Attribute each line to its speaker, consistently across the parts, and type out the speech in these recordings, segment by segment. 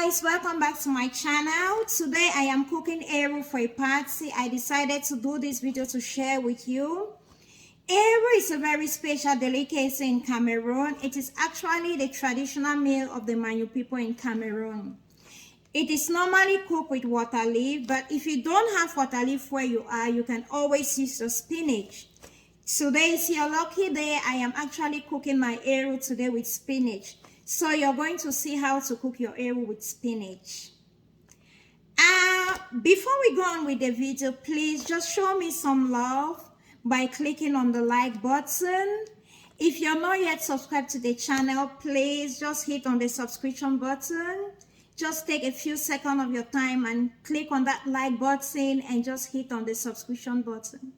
Speaker 1: guys, welcome back to my channel. Today I am cooking eru for a party. I decided to do this video to share with you. Eru is a very special delicacy in Cameroon. It is actually the traditional meal of the Manu people in Cameroon. It is normally cooked with water leaf, but if you don't have water leaf where you are, you can always use your spinach. Today is your lucky day. I am actually cooking my eru today with spinach. So you're going to see how to cook your eru with spinach. Before we go on with the video, please just show me some love by clicking on the like button. If you're not yet subscribed to the channel, please just hit on the subscription button. Just take a few seconds of your time and click on that like button and just hit on the subscription button.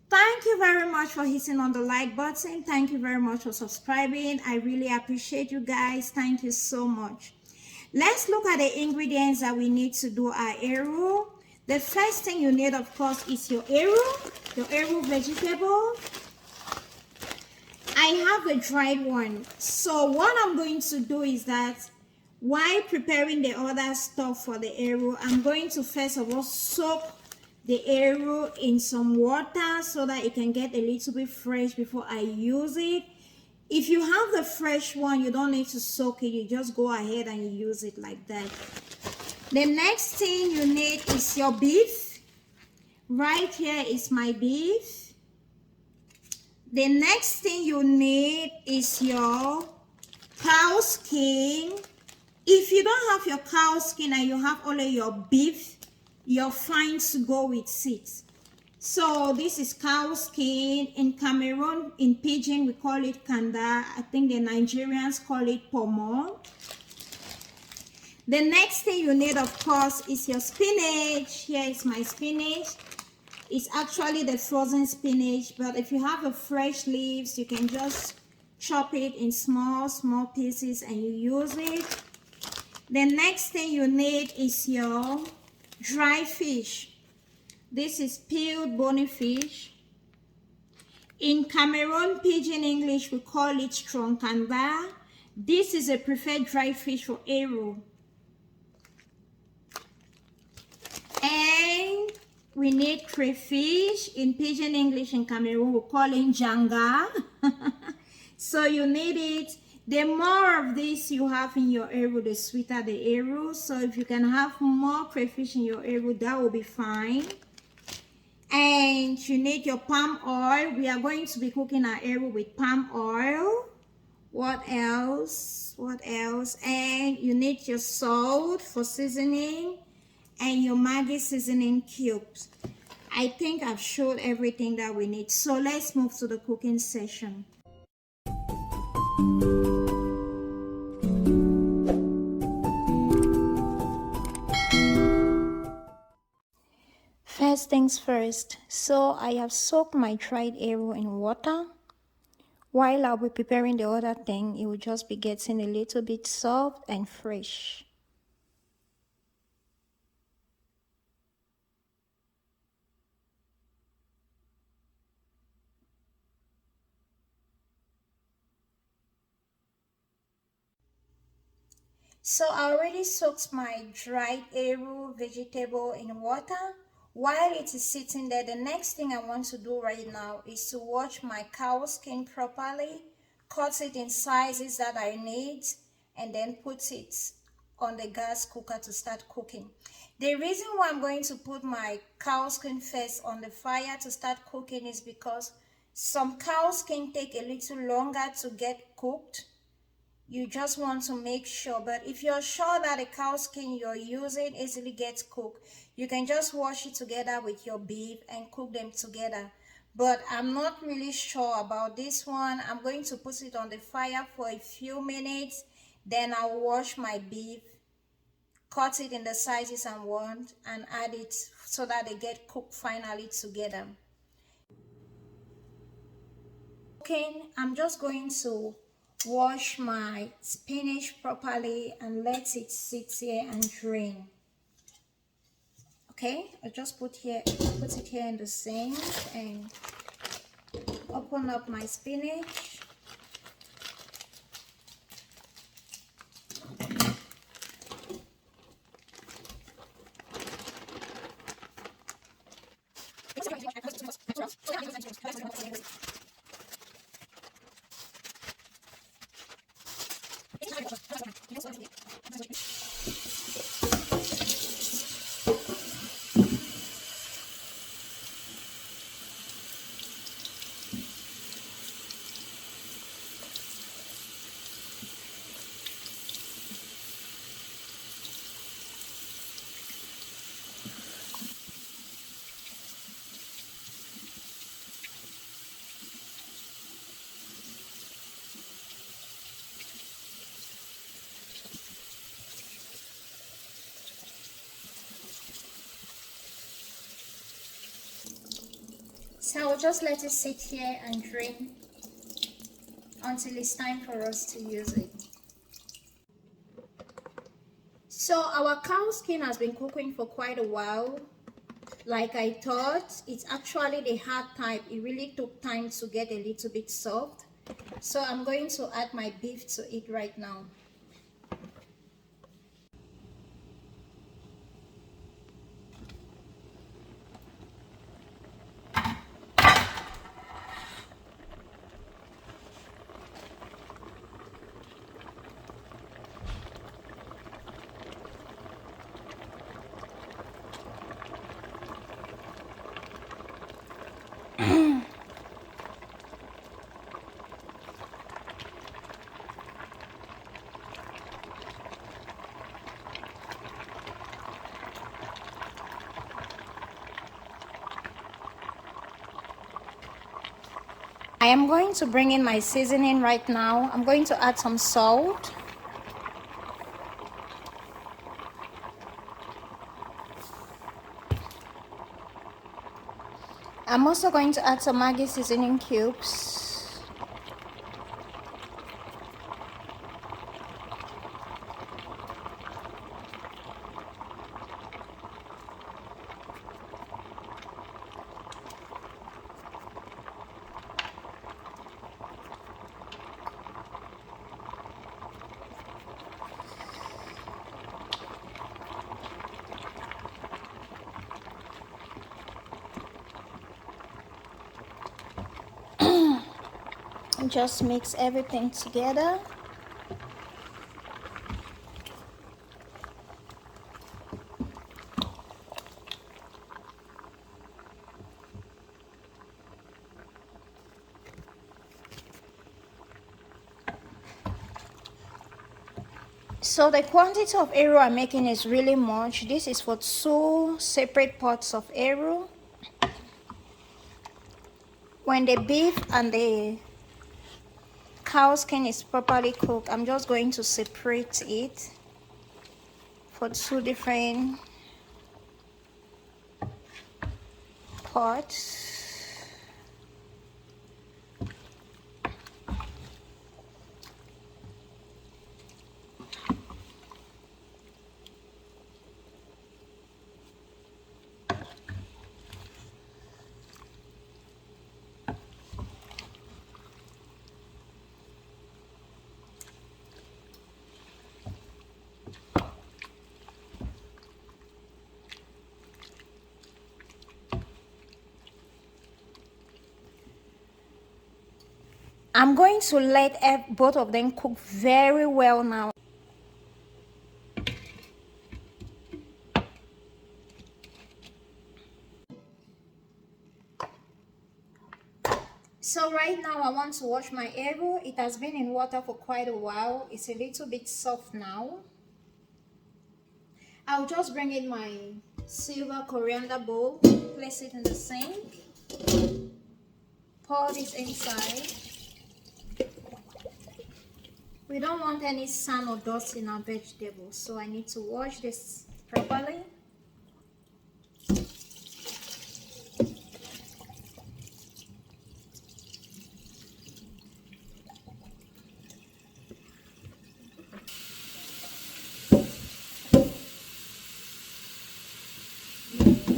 Speaker 1: Thank you very much for hitting on the like button. Thank you very much for subscribing. I really appreciate you guys. Thank you so much. Let's look at the ingredients that we need to do our eru. The first thing you need, of course, is your eru vegetable. I have a dried one. So what I'm going to do is that while preparing the other stuff for the eru, I'm going to first of all soak the eru in some water so that it can get a little bit fresh before I use it. If you have the fresh one, you don't need to soak it. You just go ahead and you use it like that. The next thing you need is your beef. Right here is my beef. The next thing you need is your cow skin. If you don't have your cow skin and you have only your beef, you're fine to go with it. So this is cow skin. In Cameroon, in Pidgin, we call it kanda. I think the Nigerians call it pomo. The next thing you need, of course, is your spinach. Here is my spinach. It's actually the frozen spinach, but if you have the fresh leaves, you can just chop it in small pieces and you use it. The next thing you need is your dry fish. This is peeled bony fish. In Cameroon Pidgin English, we call it stronkanda. This is a preferred dry fish for eru. And we need crayfish. In Pidgin English in Cameroon, we call it janga. So you need it. The more of this you have in your eru, the sweeter the eru. So if you can have more crayfish in your eru, that will be fine. And you need your palm oil. We are going to be cooking our eru with palm oil. What else? What else? And you need your salt for seasoning and your Maggi seasoning cubes. I think I've showed everything that we need. So let's move to the cooking session. First things first, so I have soaked my dried eru in water. While I'll be preparing the other thing, it will just be getting a little bit soft and fresh. So I already soaked my dried eru vegetable in water. While it is sitting there, the next thing I want to do right now is to wash my cow skin properly, cut it in sizes that I need, and then put it on the gas cooker to start cooking. The reason why I'm going to put my cow skin first on the fire to start cooking is because some cow skin take a little longer to get cooked. You just want to make sure, but if you're sure that the cow skin you're using easily gets cooked, you can just wash it together with your beef and cook them together. But I'm not really sure about this one. I'm going to put it on the fire for a few minutes, then I'll wash my beef, cut it in the sizes I want, and add it so that they get cooked finally together. Okay, I'm just going to wash my spinach properly and let it sit here and drain. Okay, I just put it here in the sink and open up my spinach. So I'll just let it sit here and drain until it's time for us to use it. So our cow skin has been cooking for quite a while. Like I thought, it's actually the hard type. It really took time to get a little bit soft. So I'm going to add my beef to it right now. I am going to bring in my seasoning right now. I'm going to add some salt. I'm also going to add some Maggi seasoning cubes. Just mix everything together. So the quantity of arrow I'm making is really much. This is for 2 separate pots of arrow. When the beef and the cow skin is properly cooked, I'm just going to separate it for 2 different pots. I'm going to let both of them cook very well now. So right now I want to wash my arrow. It has been in water for quite a while. It's a little bit soft now. I'll just bring in my silver coriander bowl, place it in the sink, pour this inside. We don't want any sand or dust in our vegetables, so I need to wash this properly.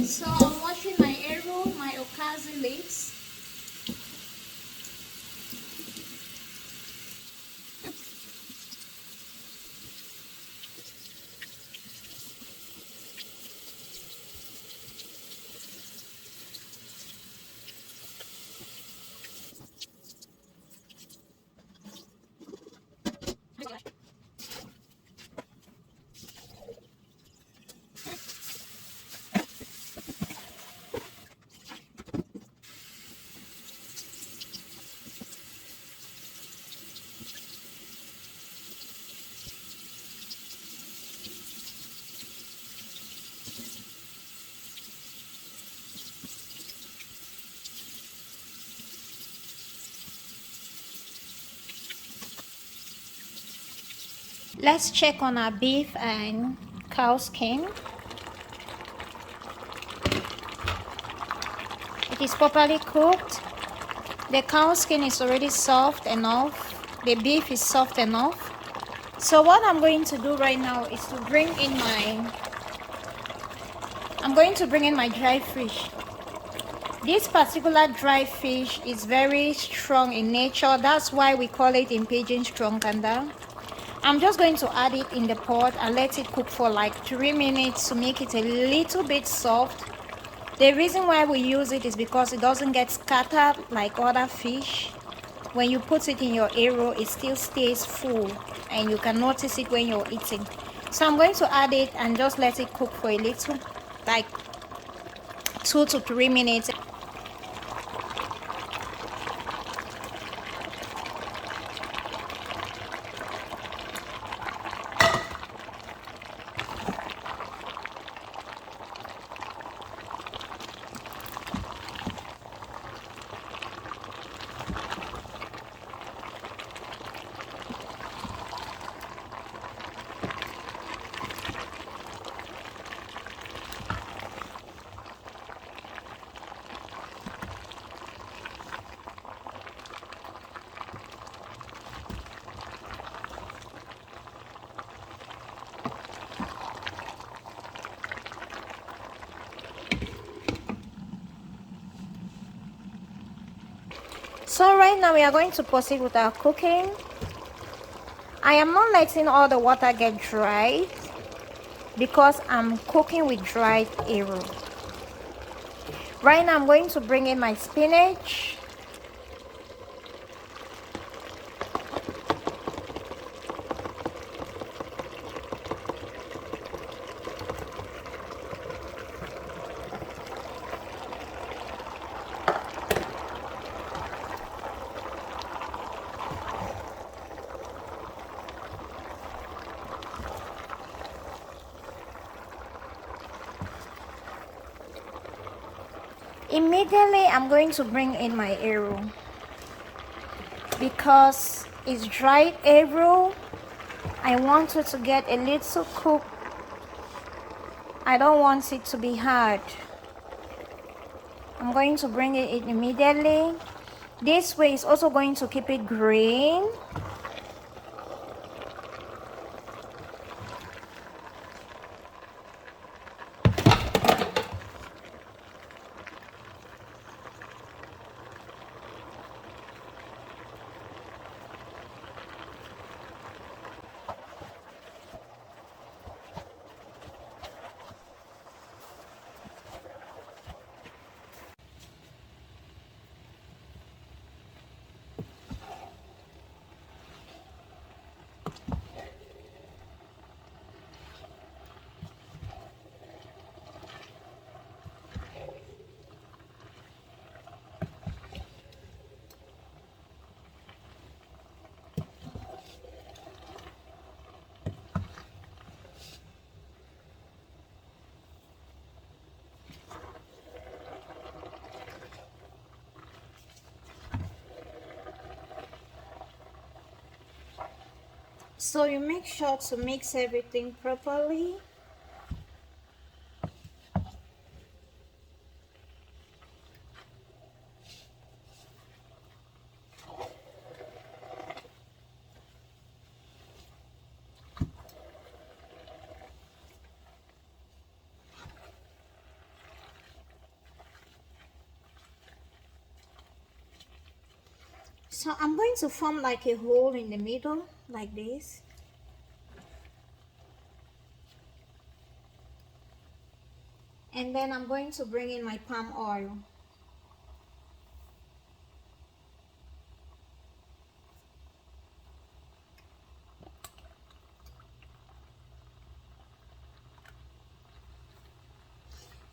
Speaker 1: So I'm washing my arrow, my okazi leaves. Let's check on our beef and cow skin. It is properly cooked. The cow skin is already soft enough. The beef is soft enough. So what I'm going to do right now is to bring in my dry fish. This particular dry fish is very strong in nature. That's why we call it in Pidgin strong kanda. I'm just going to add it in the pot and let it cook for like 3 minutes to make it a little bit soft. The reason why we use it is because it doesn't get scattered like other fish. When you put it in your arrow, it still stays full and you can notice it when you're eating. So I'm going to add it and just let it cook for a little, like 2 to 3 minutes. So right now we are going to proceed with our cooking. I am not letting all the water get dry because I'm cooking with dried arrow. Right now I'm going to bring in my spinach. Immediately I'm going to bring in my arrow because it's dried arrow. I want it to get a little cooked. I don't want it to be hard. I'm going to bring it in immediately. This way is also going to keep it green. So you make sure to mix everything properly. So I'm going to form like a hole in the middle, like this. And then I'm going to bring in my palm oil.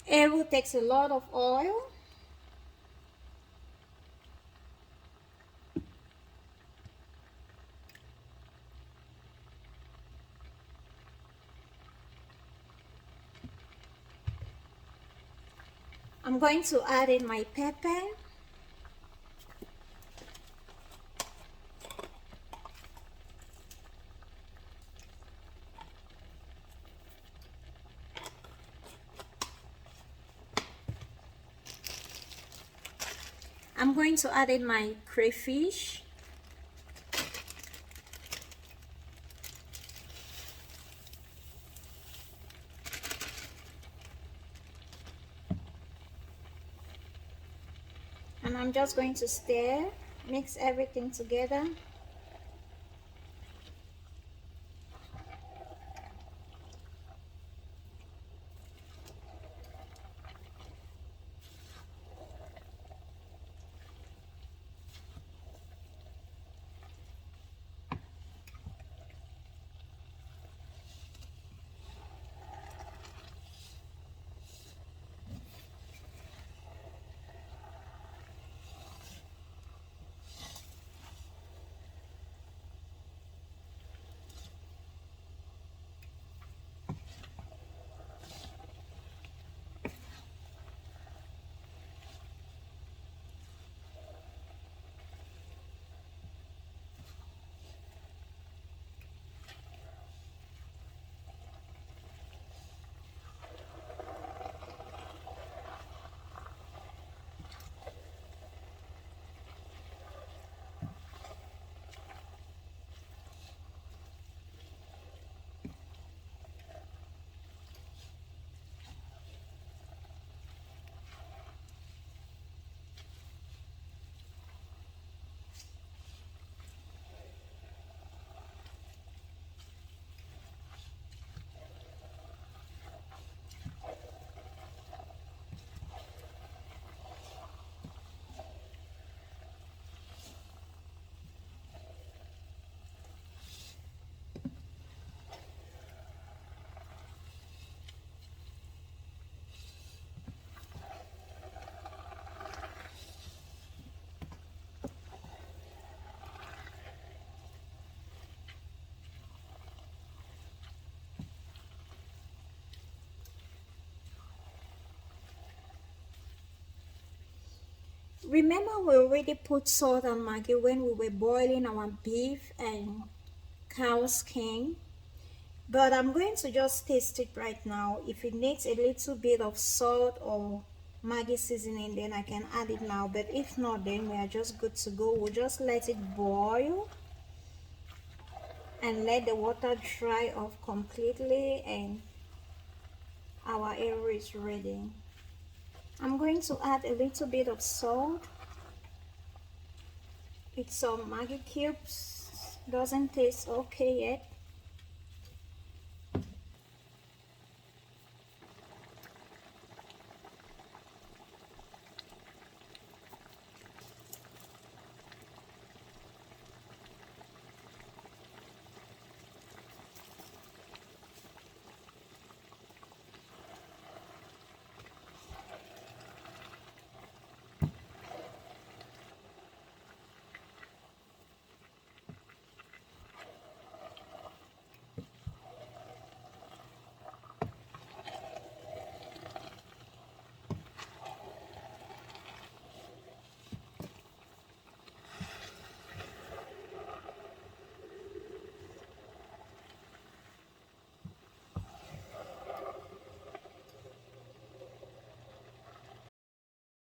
Speaker 1: Arrow takes a lot of oil. I'm going to add in my pepper. I'm going to add in my crayfish. And I'm just going to stir, mix everything together. Remember, we already put salt and maggi when we were boiling our beef and cow skin, but I'm going to just taste it right now. If it needs a little bit of salt or maggi seasoning, then I can add it now, but if not, then we are just good to go. We'll just let it boil and let the water dry off completely, and our arrow is ready. I'm going to add a little bit of salt. It's some Maggi cubes. Doesn't taste okay yet.